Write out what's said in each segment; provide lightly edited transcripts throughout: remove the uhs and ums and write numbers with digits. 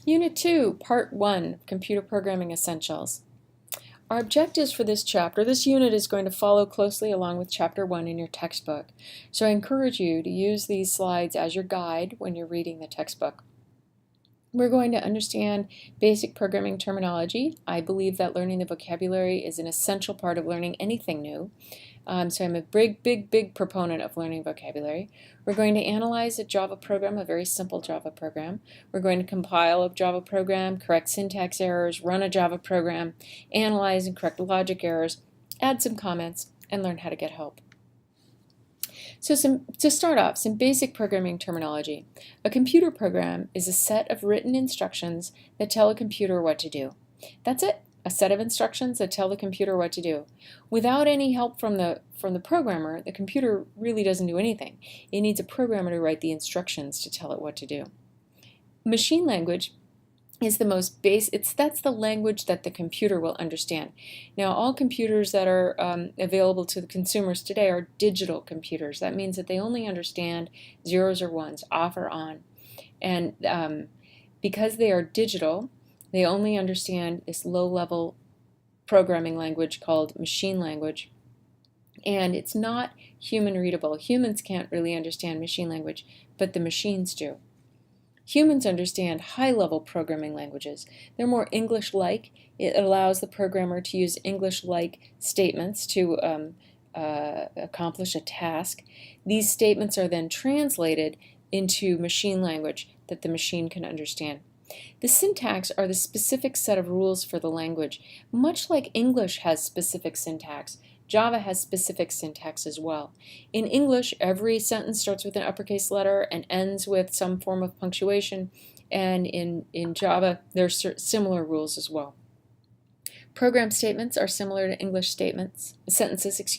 Unit 2, Part 1, Computer Programming Essentials. Our objectives for this chapter, this unit is going to follow closely along with Chapter 1 in your textbook. So I encourage you to use these slides as your guide when you're reading the textbook. We're going to understand basic programming terminology. I believe that learning the vocabulary is an essential part of learning anything new. So I'm a big proponent of learning vocabulary. We're going to analyze a Java program, a very simple Java program. We're going to compile a Java program, correct syntax errors, run a Java program, analyze and correct logic errors, add some comments, and learn how to get help. So to start off, some basic programming terminology. A computer program is a set of written instructions that tell a computer what to do. That's it. A set of instructions that tell the computer what to do. Without any help from the programmer, the computer really doesn't do anything. It needs a programmer to write the instructions to tell it what to do. Machine language is the most that's the language that the computer will understand. Now, all computers that are available to the consumers today are digital computers. That means that they only understand zeros or ones, off or on. And because they are digital, they only understand this low-level programming language called machine language. And it's not human readable. Humans can't really understand machine language, but the machines do. Humans understand high-level programming languages. They're more English-like. It allows the programmer to use English-like statements to accomplish a task. These statements are then translated into machine language that the machine can understand. The syntax are the specific set of rules for the language. Much like English has specific syntax, Java has specific syntax as well. In English, every sentence starts with an uppercase letter and ends with some form of punctuation, and in Java, there's similar rules as well. Program statements are similar to English sentences,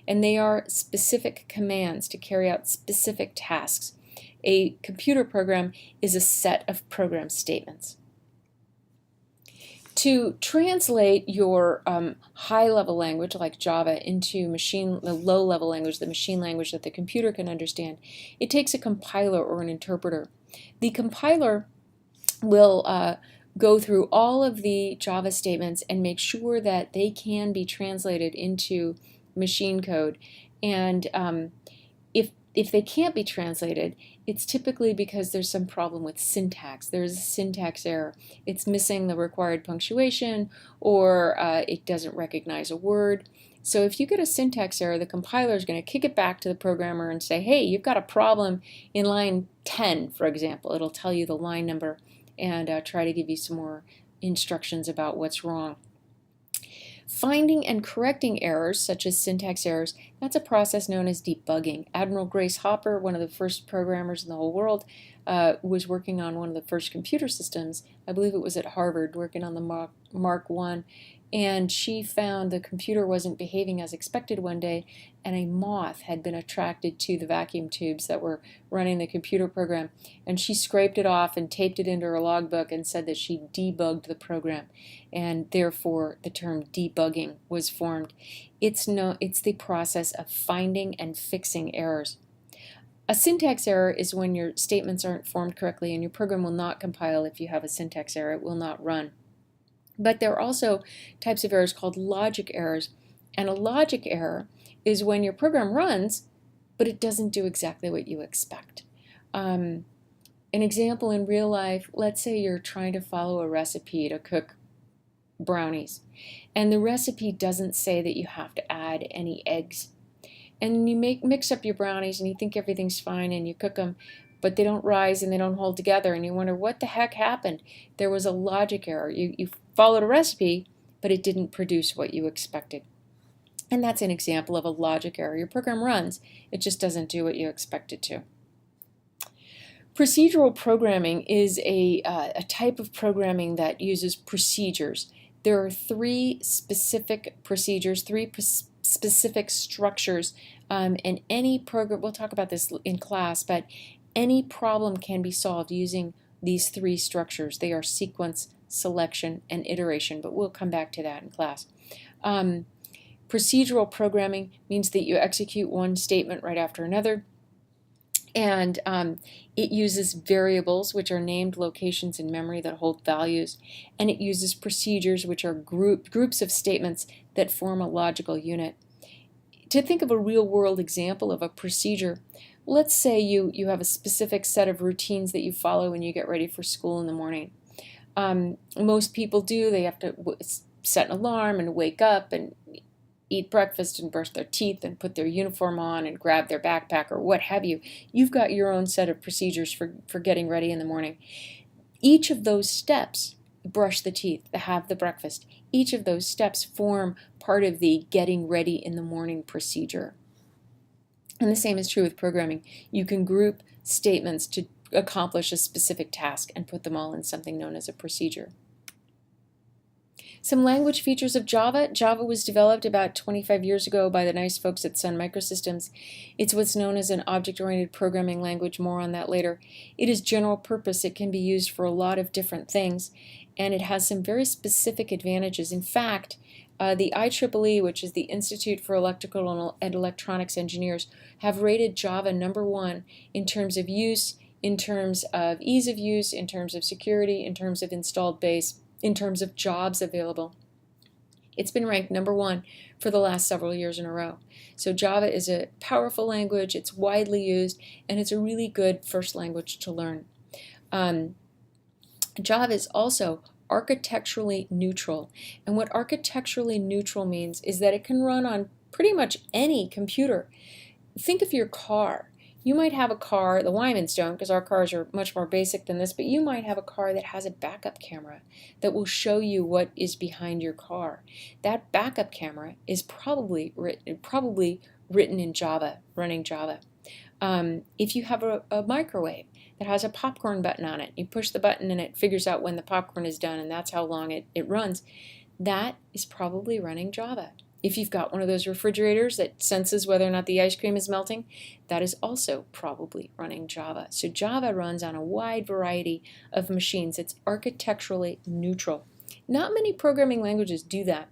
and they are specific commands to carry out specific tasks. A computer program is a set of program statements. To translate your high-level language like Java into the low-level language, the machine language that the computer can understand, it takes a compiler or an interpreter. The compiler will go through all of the Java statements and make sure that they can be translated into machine code. And if they can't be translated, it's typically because there's some problem with syntax. There's a syntax error. It's missing the required punctuation, or it doesn't recognize a word. So if you get a syntax error, the compiler is going to kick it back to the programmer and say, hey, you've got a problem in line 10, for example. It'll tell you the line number and try to give you some more instructions about what's wrong. Finding and correcting errors, such as syntax errors, that's a process known as debugging. Admiral Grace Hopper, one of the first programmers in the whole world, was working on one of the first computer systems. I believe it was at Harvard, working on the Mark I, and she found the computer wasn't behaving as expected one day, and a moth had been attracted to the vacuum tubes that were running the computer program, and she scraped it off and taped it into her logbook and said that she debugged the program, and therefore the term debugging was formed. It's the process of finding and fixing errors. A syntax error is when your statements aren't formed correctly, and your program will not compile if you have a syntax error. It will not run. But there are also types of errors called logic errors, and a logic error is when your program runs, but it doesn't do exactly what you expect. An example in real life, let's say you're trying to follow a recipe to cook brownies, and the recipe doesn't say that you have to add any eggs. And you mix up your brownies and you think everything's fine and you cook them, but they don't rise and they don't hold together, and you wonder what the heck happened. There was a logic error. You followed a recipe, but it didn't produce what you expected. And that's an example of a logic error. Your program runs, it just doesn't do what you expect it to. Procedural programming is a type of programming that uses procedures. There are three specific procedures, specific structures, and any program, we'll talk about this in class, but any problem can be solved using these three structures. They are sequence, selection, and iteration, but we'll come back to that in class. Procedural programming means that you execute one statement right after another. And it uses variables, which are named locations in memory that hold values, and it uses procedures, which are groups of statements that form a logical unit. To think of a real-world example of a procedure, let's say you have a specific set of routines that you follow when you get ready for school in the morning. Most people do. They have to set an alarm and wake up and eat breakfast and brush their teeth and put their uniform on and grab their backpack or what have you. You've got your own set of procedures for getting ready in the morning. Each of those steps, brush the teeth, have the breakfast, each of those steps form part of the getting ready in the morning procedure. And the same is true with programming. You can group statements to accomplish a specific task and put them all in something known as a procedure. Some language features of Java. Java was developed about 25 years ago by the nice folks at Sun Microsystems. It's what's known as an object-oriented programming language. More on that later. It is general purpose. It can be used for a lot of different things, and it has some very specific advantages. In fact, the IEEE, which is the Institute for Electrical and Electronics Engineers, have rated Java #1 in terms of use, in terms of ease of use, in terms of security, in terms of installed base, in terms of jobs available. It's been ranked #1 for the last several years in a row. So Java is a powerful language, it's widely used, and it's a really good first language to learn. Java is also architecturally neutral. And what architecturally neutral means is that it can run on pretty much any computer. Think of your car. You might have a car, the Wymans don't because our cars are much more basic than this, but you might have a car that has a backup camera that will show you what is behind your car. That backup camera is probably written in Java, running Java. If you have a microwave that has a popcorn button on it, you push the button and it figures out when the popcorn is done and that's how long it runs, that is probably running Java. If you've got one of those refrigerators that senses whether or not the ice cream is melting, that is also probably running Java. So Java runs on a wide variety of machines. It's architecturally neutral. Not many programming languages do that.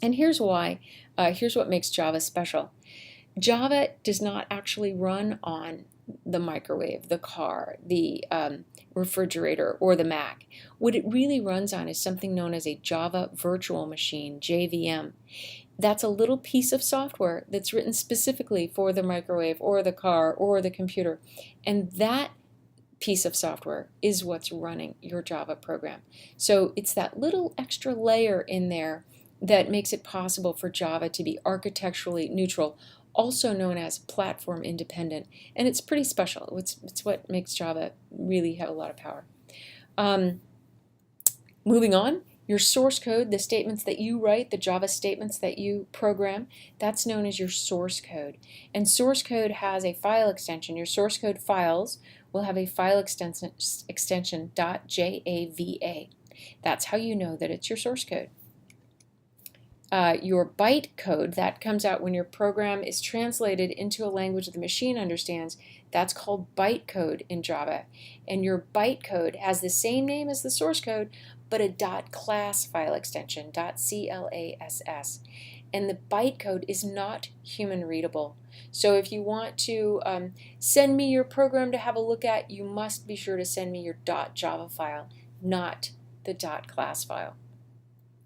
And here's why. Here's what makes Java special. Java does not actually run on the microwave, the car, the refrigerator, or the Mac. What it really runs on is something known as a Java Virtual Machine, JVM. That's a little piece of software that's written specifically for the microwave or the car or the computer. And that piece of software is what's running your Java program. So it's that little extra layer in there that makes it possible for Java to be architecturally neutral, also known as platform independent, and it's pretty special. It's what makes Java really have a lot of power. Moving on, your source code, the statements that you write, the Java statements that you program, that's known as your source code. And source code has a file extension. Your source code files will have a file extension .java. That's how you know that it's your source code. Your byte code, that comes out when your program is translated into a language the machine understands. That's called byte code in Java. And your byte code has the same name as the source code, but a .class file extension, .class. And the byte code is not human readable. So if you want to send me your program to have a look at, you must be sure to send me your .java file, not the .class file.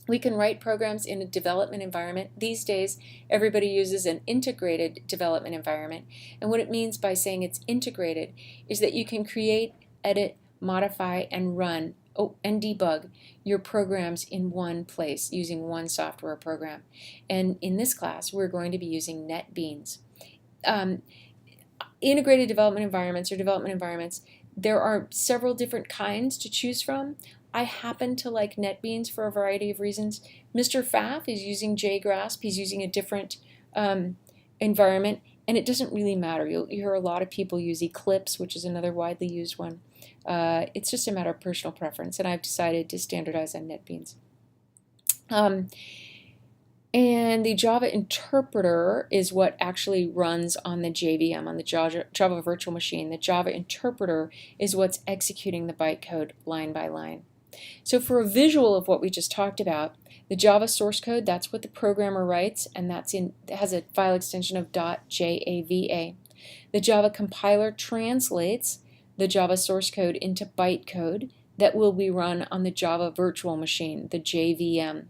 We can write programs in a development environment. These days, everybody uses an integrated development environment. And what it means by saying it's integrated is that you can create, edit, modify, and run, and debug your programs in one place using one software program. And in this class, we're going to be using NetBeans. Integrated development environments or development environments, there are several different kinds to choose from. I happen to like NetBeans for a variety of reasons. Mr. Pfaff is using JGrasp. He's using a different environment, and it doesn't really matter. You hear a lot of people use Eclipse, which is another widely used one. It's just a matter of personal preference, and I've decided to standardize on NetBeans. And the Java interpreter is what actually runs on the JVM, on the Java virtual machine. The Java interpreter is what's executing the bytecode line by line. So for a visual of what we just talked about, the Java source code, that's what the programmer writes, and it has a file extension of .java. The Java compiler translates the Java source code into bytecode that will be run on the Java virtual machine, the JVM.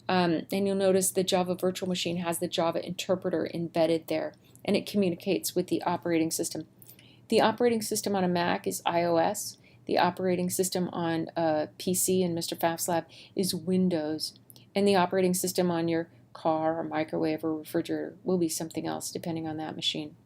And you'll notice the Java virtual machine has the Java interpreter embedded there, and it communicates with the operating system. The operating system on a Mac is iOS. The operating system on a PC in Mr. Pfaff's lab is Windows. And the operating system on your car or microwave or refrigerator will be something else depending on that machine.